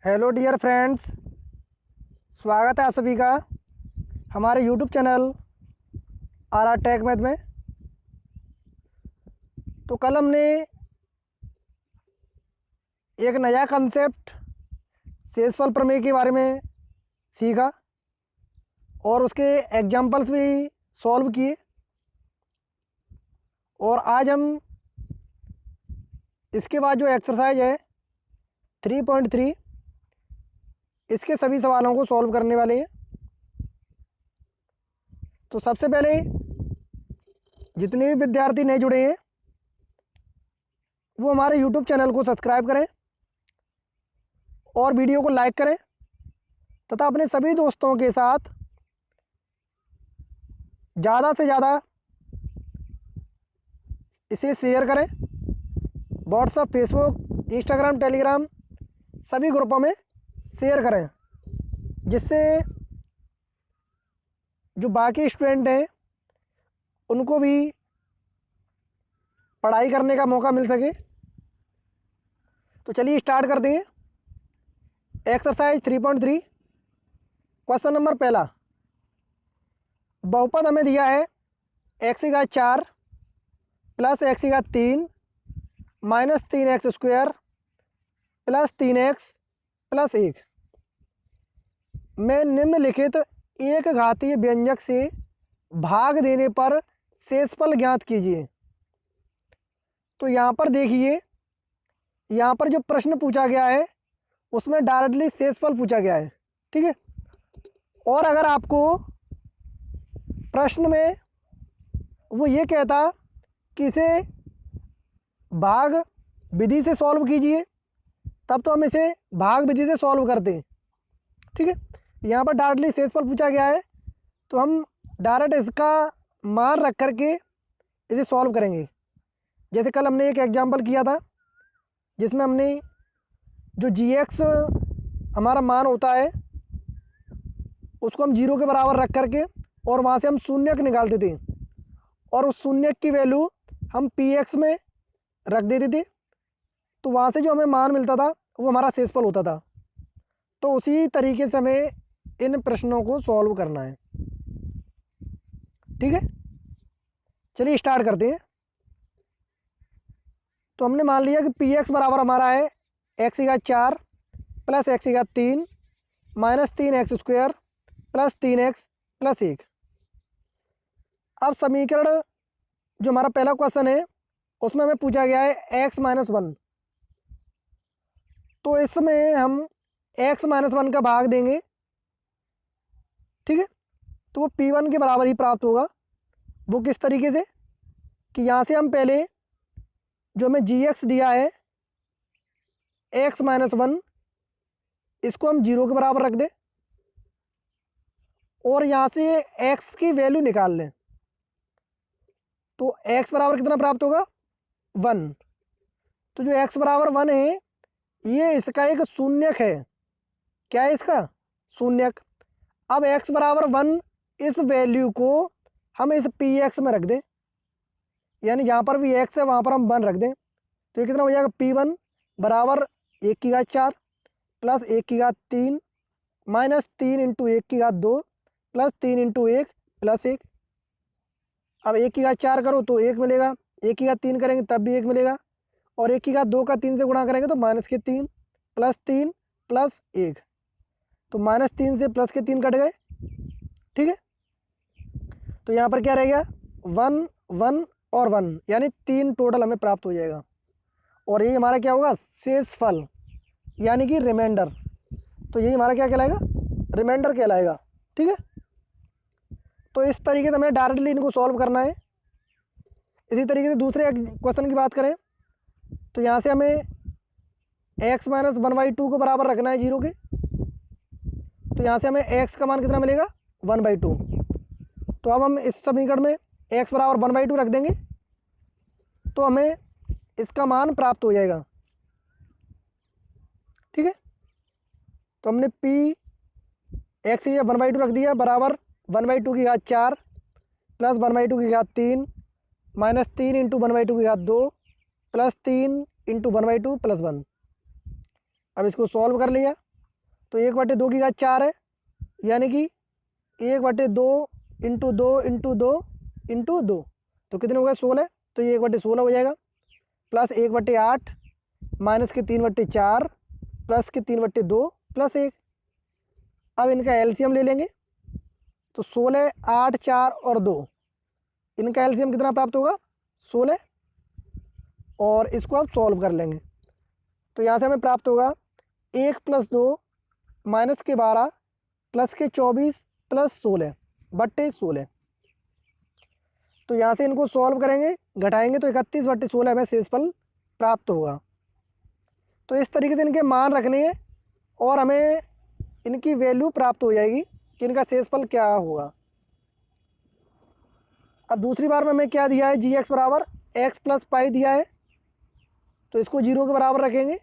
Hello dear friends, स्वागत है आप सभी का हमारे YouTube channel R R tech math में। तो कल हमने एक नया कंसेप्ट शेषफल प्रमेय के बारे में सीखा और उसके एग्जाम्पल्स भी सॉल्व किए। और आज हम इसके बाद जो एक्सरसाइज है 3.3 इसके सभी सवालों को सॉल्व करने वाले हैं। तो सबसे पहले जितने भी विद्यार्थी नए जुड़े हैं वो हमारे YouTube चैनल को सब्सक्राइब करें और वीडियो को लाइक करें तथा अपने सभी दोस्तों के साथ ज़्यादा से ज़्यादा इसे शेयर करें। व्हाट्सएप, फेसबुक, इंस्टाग्राम, टेलीग्राम सभी ग्रुपों में शेयर करें, जिससे जो बाकी स्टूडेंट हैं उनको भी पढ़ाई करने का मौका मिल सके। तो चलिए स्टार्ट करते हैं। एक्सरसाइज 3.3 क्वेश्चन नंबर पहला, बहुपद हमें दिया है x की घात 4 प्लस x की घात 3 minus 3x square plus 3x plus 1 में निम्नलिखित एक घातीय व्यंजक से भाग देने पर शेषफल ज्ञात कीजिए। तो यहाँ पर देखिए, यहाँ पर जो प्रश्न पूछा गया है उसमें डायरेक्टली शेषफल पूछा गया है, ठीक है। और अगर आपको प्रश्न में वो ये कहता कि इसे भाग विधि से सॉल्व कीजिए, तब तो हम इसे भाग विधि से सॉल्व करते हैं, ठीक है। यहाँ पर डायरेक्टली शेषफल पूछा गया है तो हम डायरेक्ट इसका मान रख करके इसे सॉल्व करेंगे। जैसे कल हमने एक एग्जांपल किया था जिसमें हमने जो gx हमारा मान होता है उसको हम 0 के बराबर रख करके और वहाँ से हम शून्यक निकालते थे और उस शून्यक की वैल्यू हम px में रख देते थे, तो वहाँ से जो हमें मान मिलता था वो हमारा शेषफल होता था। तो उसी तरीके से हमें इन प्रश्नों को सॉल्व करना है, ठीक है। चलिए स्टार्ट करते हैं। तो हमने मान लिया कि px बराबर हमारा है x की घात 4 प्लस x की घात 3 minus 3x square plus 3x plus 1। अब समीकरण जो हमारा पहला क्वेश्चन है उसमें हमें पूछा गया है x माइनस 1, तो इसमें हम x माइनस 1 का भाग देंगे, ठीक है। तो वो p1 के बराबर ही प्राप्त होगा। वो किस तरीके से कि यहाँ से हम पहले जो हमें gx दिया है x माइनस 1 इसको हम 0 के बराबर रख दें और यहाँ से x की वैल्यू निकाल लें। तो x बराबर कितना प्राप्त होगा 1। तो जो x बराबर 1 है ये इसका एक शून्यक है। क्या है इसका शून्यक। अब x बराबर 1 इस वैल्यू को हम इस px में रख दें, यानी जहाँ पर भी x है वहाँ पर हम 1 रख दें। तो ये कितना हो जाएगा p1 बराबर 1 की घात 4 प्लस 1 की घात 3 माइनस 3 इंटू 1 की घात 2 प्लस 3 इंटू 1 प्लस 1। अब 1 की घात 4 करो तो 1 मिलेगा, 1 की घात 3 करेंगे तब भी 1 मिलेगा, और 1 की घात 2 का 3 से गुणा करेंगे तो माइनस के 3 प्लस 1। तो माइनस 3 से प्लस के 3 कट गए, ठीक है। तो यहाँ पर क्या रह गया 1 1 और 1, यानी 3 टोटल हमें प्राप्त हो जाएगा। और ये हमारा क्या होगा शेषफल, यानी कि रिमाइंडर। तो यही हमारा क्या कहलाएगा रिमाइंडर कहलाएगा, ठीक है। तो इस तरीके से हमें डायरेक्टली इनको सॉल्व करना है। इसी तरीके से दूसरे क्वेश्चन की बात करें तो यहाँ से हमें x माइनस 1/2 को बराबर रखना है 0 के। तो यहाँ से हमें x का मान कितना मिलेगा 1/2। तो अब हम इस समीकरण में x बराबर 1/2 रख देंगे तो हमें इसका मान प्राप्त हो जाएगा, ठीक है। तो हमने p x ये 1/2 रख दिया बराबर 1/2 की घात 4 प्लस 1/2 की घात 3 माइनस 3 इंटू 1/2 की घात 2 प्लस 3 इंटू 1/2 प्लस 1। अब इसको सॉल्व कर लिया तो 1/2 की घात 4 है, यानी कि 1/2 इंटू 2 इंटू 2 इंटू 2, तो कितने हो गए 16, तो ये 1/16 हो जाएगा। प्लस 1/8 माइनस के 3/4 प्लस के 3/2 प्लस 1। अब इनका एलसीएम ले लेंगे, तो 16, 8, 4 और 2, इनका एलसीएम कितना प्राप्त होगा 16, और इसको आप सॉल्व कर लेंगे। तो यहाँ से हमें प्राप्त होगा 1 + 2 माइनस के 12 प्लस के 24 प्लस 16/16। तो यहाँ से इनको सॉल्व करेंगे, घटाएंगे, तो 31/16 हमें शेषफल प्राप्त होगा। तो इस तरीके से इनके मान रखने हैं और हमें इनकी वैल्यू प्राप्त हो जाएगी कि इनका शेषफल क्या होगा। अब दूसरी बार में हमें क्या दिया है, जी एक्स बराबर एक्स प्लस पाई दिया है, तो इसको 0 के बराबर रखेंगे,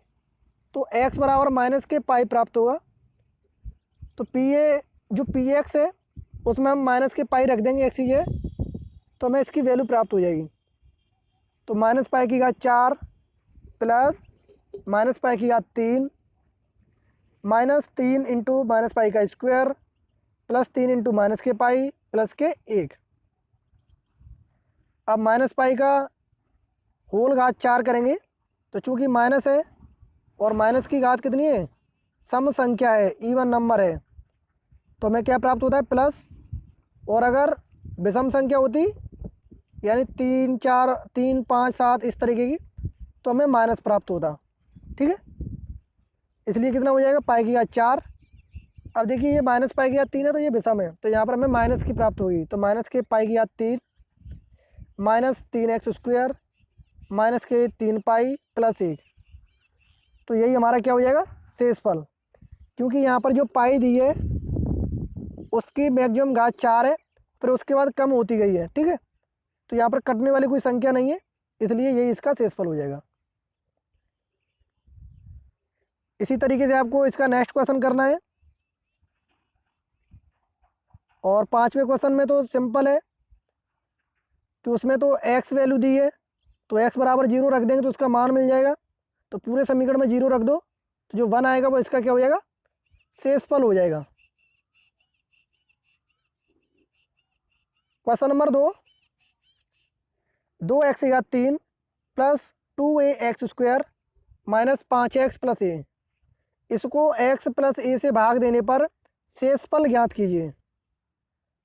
तो x बराबर माइनस के पाई प्राप्त होगा। तो जो पी एक्स है उसमें हम माइनस के पाई रख देंगे एक्स की, तो हमें इसकी वैल्यू प्राप्त हो जाएगी। तो माइनस पाई की घात 4 प्लस माइनस पाई की घात 3 -3 इंटू माइनस पाई का स्क्वायर प्लस 3 इंटू माइनस के पाई प्लस के 1। अब माइनस पाई का होल घात 4 करेंगे, तो चूंकि माइनस है और माइनस की घात कितनी है, सम संख्या है, इवन नंबर है, तो हमें क्या प्राप्त होता है प्लस। और अगर विषम संख्या होती यानी 3, 4, 3, 5, 7 इस तरीके की, तो हमें माइनस प्राप्त होता। ठीक है, इसलिए कितना हो जाएगा पाई की घात 4। अब देखिए ये माइनस पाई की घात 3 है, तो ये विषम है, तो यहाँ पर हमें माइनस की प्राप्त होगी। तो माइनस के पाई की घात 3 माइनस 3x² माइनस के 3 पाई प्लस 1। तो यही हमारा क्या हो जाएगा शेषफल, क्योंकि यहाँ पर जो पाई दी है उसकी मैक्सिमम घात 4 है, फिर उसके बाद कम होती गई है। ठीक है, तो यहाँ पर कटने वाली कोई संख्या नहीं है, इसलिए यही इसका शेषफल हो जाएगा। इसी तरीके से आपको इसका नेक्स्ट क्वेश्चन करना है। और 5वें क्वेश्चन में तो सिंपल है कि उसमें तो x वैल्यू दी है, तो x बराबर 0 रख देंगे तो उसका मान मिल जाएगा। तो पूरे समीकरण में 0 रख दो, तो जो 1 आएगा वो इसका क्या हो जाएगा शेषफल हो जाएगा। क्वेश्चन नंबर 2, 2x की घात 3 plus 2ax² minus 5x plus a, इसको x प्लस a से भाग देने पर शेषफल ज्ञात कीजिए।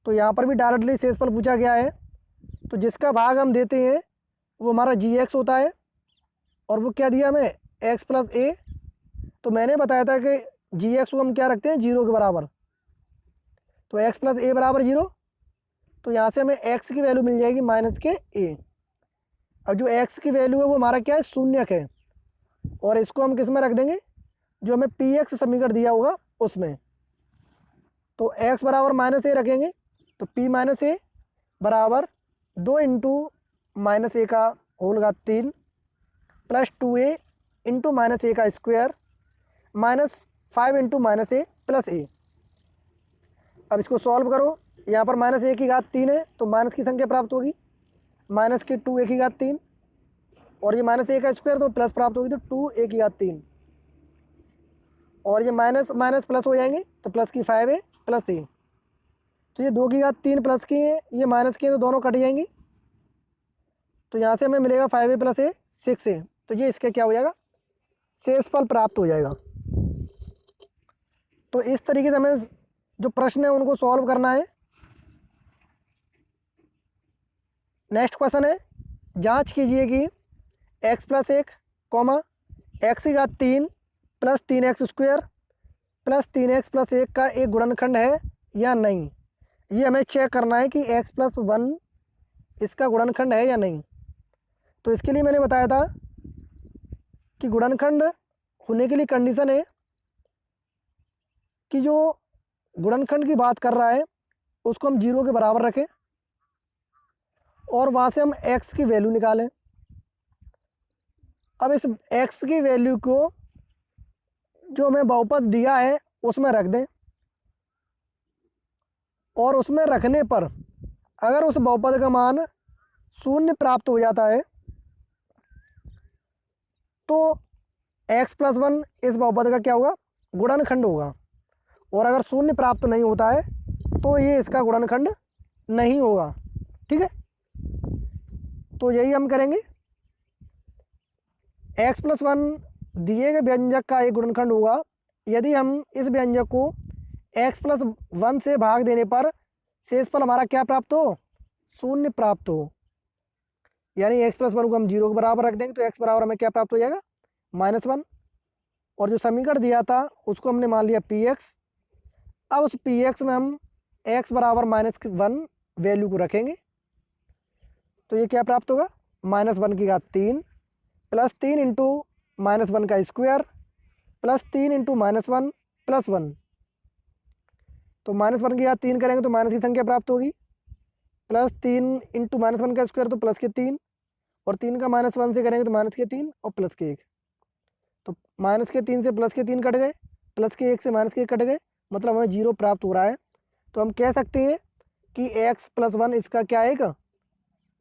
तो यहाँ पर भी डायरेक्टली शेषफल पूछा गया है, तो जिसका भाग हम देते हैं वो हमारा gx होता है, और वो क्या दिया हमें x प्लस a। तो मैंने बताया था कि gx को हम क्या रखते हैं 0 के बराबर, तो x प्लस a बराबर 0, तो यहाँ से हमें x की वैल्यू मिल जाएगी माइनस के a। अब जो x की वैल्यू है वो हमारा क्या है शून्यक है, और इसको हम किस में रख देंगे, जो हमें px समीकरण दिया होगा उसमें। तो x बराबर माइनस a रखेंगे, तो p माइनस a बराबर 2 इंटू माइनस a का होल घात 3 plus 2a into minus a का square minus 5 into minus a plus a। अब इसको सॉल्व करो, यहाँ पर माइनस a की घात 3 है, तो माइनस की संख्या प्राप्त होगी, माइनस के 2a की घात 3, और ये माइनस a का स्क्वायर तो प्लस प्राप्त होगी, तो 2a की घात 3, और ये माइनस माइनस प्लस हो जाएंगे, तो प्लस की 5a प्लस a। तो ये 2 की घात 3 प्लस की है, ये माइनस की है, तो दोनों कट जाएंगी, तो यहाँ से हमें मिलेगा 5a प्लस a 6a। तो ये इसका क्या हो जाएगा शेषफल प्राप्त हो जाएगा। तो इस तरीके से हमें जो प्रश्न है उनको सॉल्व करना है। नेक्स्ट क्वेश्चन है, जांच कीजिए कि x प्लस 1 कॉमा एक्स की घात 3 plus 3x² plus 3x plus 1 का एक गुणनखंड है या नहीं। ये हमें चेक करना है कि x प्लस 1 इसका गुणनखंड है या नहीं। तो इसके लिए मैंने बताया था कि गुणनखंड होने के लिए कंडीशन है कि जो गुणनखंड की बात कर रहा है उसको हम 0 के बराबर रखें, और वहाँ से हम x की वैल्यू निकालें। अब इस x की वैल्यू को जो हमें बहुपद दिया है उसमें रख दें, और उसमें रखने पर अगर उस बहुपद का मान 0 प्राप्त हो जाता है तो x प्लस 1 इस बहुपद का क्या होगा गुणनखंड होगा। और अगर शून्य प्राप्त नहीं होता है तो ये इसका गुणनखंड नहीं होगा। ठीक है, तो यही हम करेंगे। x+1 दिए गए व्यंजक का एक गुणनखंड होगा यदि हम इस व्यंजक को x+1 से भाग देने पर शेषफल हमारा क्या प्राप्त हो, शून्य प्राप्त हो। यानी x+1 को हम 0 के बराबर रख देंगे तो x बराबर हमें क्या प्राप्त हो जाएगा, -1। और जो समीकरण दिया था उसको हमने मान लिया px। अब उस px में हम x बराबर -1 वैल्यू को रखेंगे तो ये क्या प्राप्त होगा, -1 की घात 3 प्लस 3 इंटू -1 का स्क्वायर प्लस 3 इंटू -1 प्लस 1। तो -1 की घात 3 करेंगे तो माइनस की संख्या प्राप्त होगी, प्लस 3 इंटू -1 का स्क्वायर तो प्लस के 3, और 3 का -1 से करेंगे तो -3 और प्लस के 1। तो -3 से प्लस के 3 कट गए, प्लस के 1 से -1 कट गए, मतलब हमें 0 प्राप्त हो रहा है। तो हम कह सकते हैं कि x+1 इसका क्या है, एक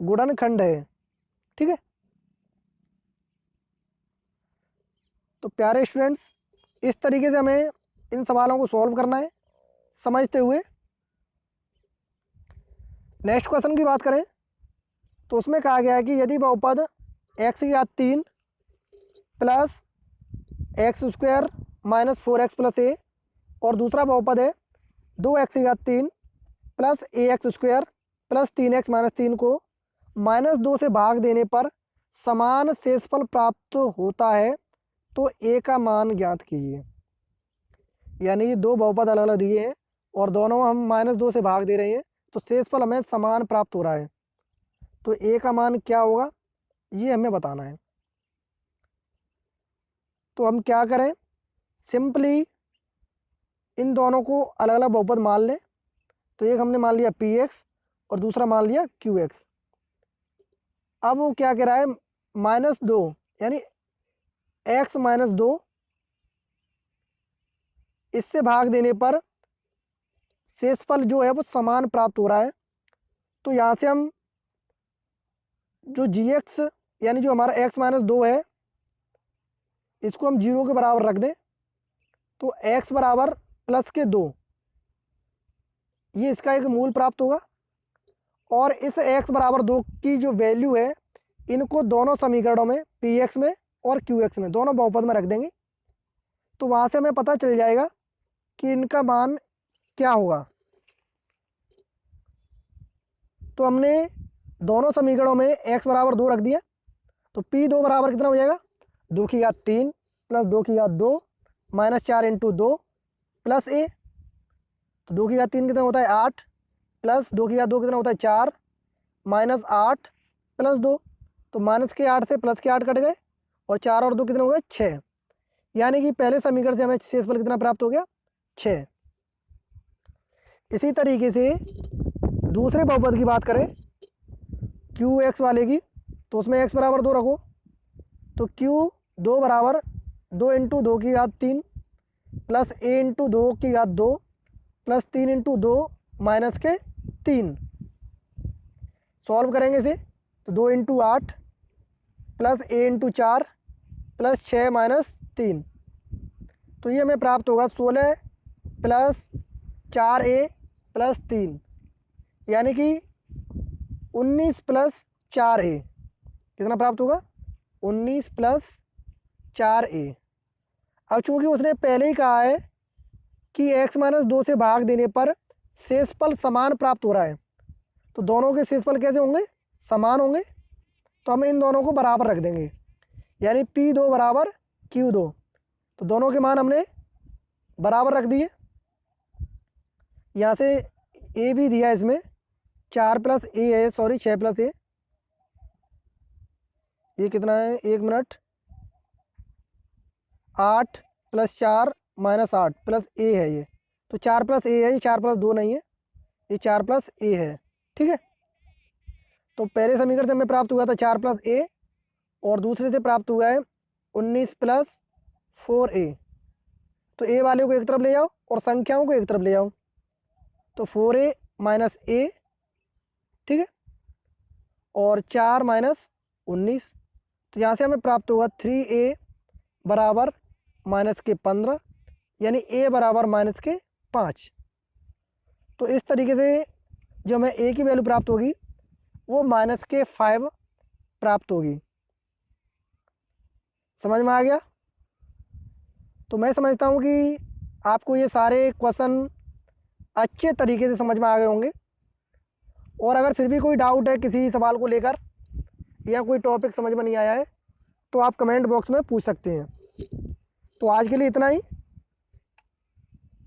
गुणनखंड है। ठीक है, तो प्यारे स्टूडेंट्स, इस तरीके से हमें इन सवालों को सॉल्व करना है समझते हुए। नेक्स्ट क्वेश्चन की बात करें तो उसमें कहा गया है कि यदि बहुपद x की घात 3 plus x² minus 4x plus a और दूसरा बहुपद है 2x की घात 3 plus ax² plus 3x minus 3 को -2 से भाग देने पर समान शेषफल प्राप्त होता है तो a का मान ज्ञात कीजिए। यानी ये दो बहुपद अलग अलग दिए हैं और दोनों हम -2 से भाग दे रहे हैं तो शेषफल हमें समान प्राप्त हो रहा है, तो a का मान क्या होगा ये हमें बताना है। तो हम क्या करें, सिंपली इन दोनों को अलग अलग बहुपद मान लें। तो एक हमने मान लिया px और दूसरा मान लिया qx। अब वो क्या कह रहा है, -2 यानी x -2 इससे भाग देने पर शेषफल जो है वो समान प्राप्त हो रहा है। तो यहाँ से हम जो gx यानी जो हमारा x -2 है इसको हम 0 के बराबर रख दें तो x बराबर प्लस के 2, ये इसका एक मूल प्राप्त होगा। और इस x बराबर 2 की जो वैल्यू है इनको दोनों समीकरणों में px में और qx में दोनों बहुपद में रख देंगे तो वहाँ से हमें पता चल जाएगा कि इनका मान क्या होगा। तो हमने दोनों समीकरणों में x बराबर 2 रख दिया तो p2 बराबर कितना हो जाएगा, 2 की घात 3 प्लस 2 की घात 2 माइनस 4 इंटू 2 प्लस a। तो 2 की घात 3 कितना होता है 8 प्लस 2 की घात 2 कितना होता है 4 माइनस 8 प्लस 2। तो माइनस के 8 से प्लस के 8 कट गए और 4 और 2 कितने हो गए 6। यानी कि पहले समीकरण से हमें शेषफल कितना प्राप्त हो गया 6। इसी तरीके से दूसरे बहुपद की बात करें qx वाले की तो उसमें x बराबर 2 रखो तो q2 बराबर 2 इंटू 2 की घात 3 प्लस a इंटू 2 की घात 2 प्लस 3 इंटू 2 माइनस के 3। सॉल्व करेंगे इसे तो 2 into 8 plus a into 4 plus 6 minus 3। तो ये हमें प्राप्त होगा 16 प्लस 4a प्लस 3 यानी कि 19 प्लस 4a कितना प्राप्त होगा 19 प्लस 4a। अब चूंकि उसने पहले ही कहा है कि x -2 से भाग देने पर शेषफल समान प्राप्त हो रहा है तो दोनों के शेषफल कैसे होंगे, समान होंगे। तो हम इन दोनों को बराबर रख देंगे यानी p2 बराबर q2। तो दोनों के मान हमने बराबर रख दिए। यहाँ से a भी दिया इसमें 4 प्लस a है, सॉरी 6 प्लस a, ये कितना है 1 minute 8 plus 4 minus 8 plus a है ये, तो 4 प्लस a है, ये 4 प्लस 2 नहीं है, ये 4 प्लस a है। ठीक है, तो पहले समीकरण से हमें प्राप्त हुआ था 4 प्लस a और दूसरे से प्राप्त हुआ है 19 प्लस 4a। तो a वाले को एक तरफ ले जाओ और संख्याओं को एक तरफ ले जाओ तो 4a माइनस a, ठीक है, और 4 माइनस 19। तो यहाँ से हमें प्राप्त होगा 3a बराबर -15 यानी a बराबर -15। 5। तो इस तरीके से जो हमें ए की वैल्यू प्राप्त होगी वो -5 प्राप्त होगी। समझ में आ गया? तो मैं समझता हूँ कि आपको ये सारे क्वेश्चन अच्छे तरीके से समझ में आ गए होंगे। और अगर फिर भी कोई डाउट है किसी सवाल को लेकर या कोई टॉपिक समझ में नहीं आया है तो आप कमेंट बॉक्स में पूछ सकते हैं। तो आज के लिए इतना ही।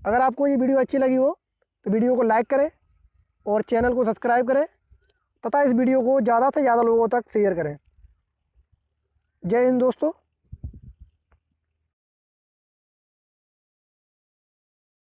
अगर आपको ये वीडियो अच्छी लगी हो तो वीडियो को लाइक करें और चैनल को सब्सक्राइब करें तथा इस वीडियो को ज़्यादा से ज़्यादा लोगों तक शेयर करें। जय हिंद दोस्तों।